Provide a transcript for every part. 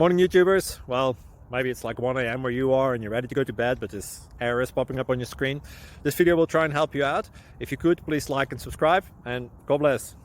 Morning YouTubers. Well, maybe it's like 1 a.m. where you are and you're ready to go to bed, but this error is popping up on your screen. This video will try and help you out. If you could, please like and subscribe, and God bless.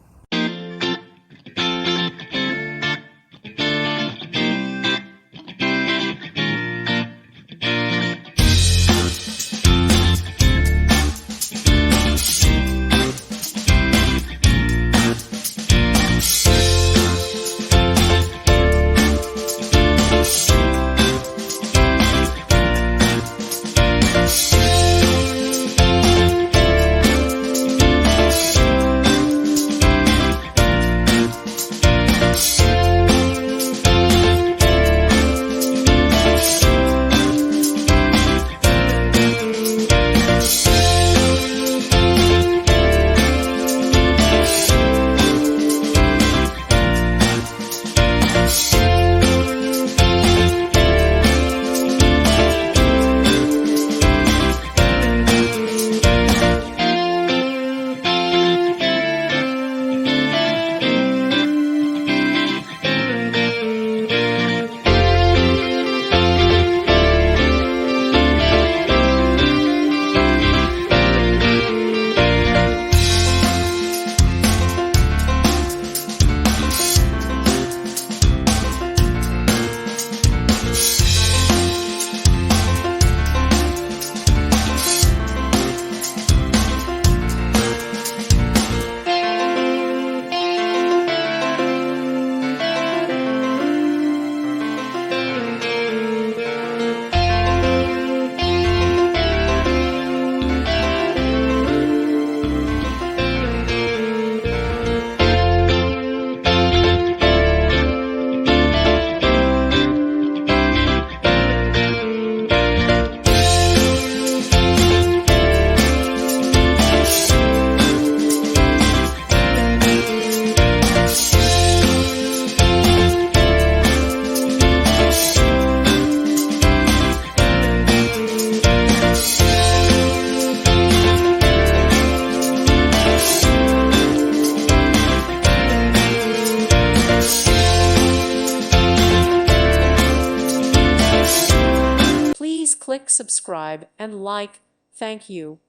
Please click subscribe and like. Thank you.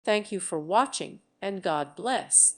Thank you for watching, and God bless.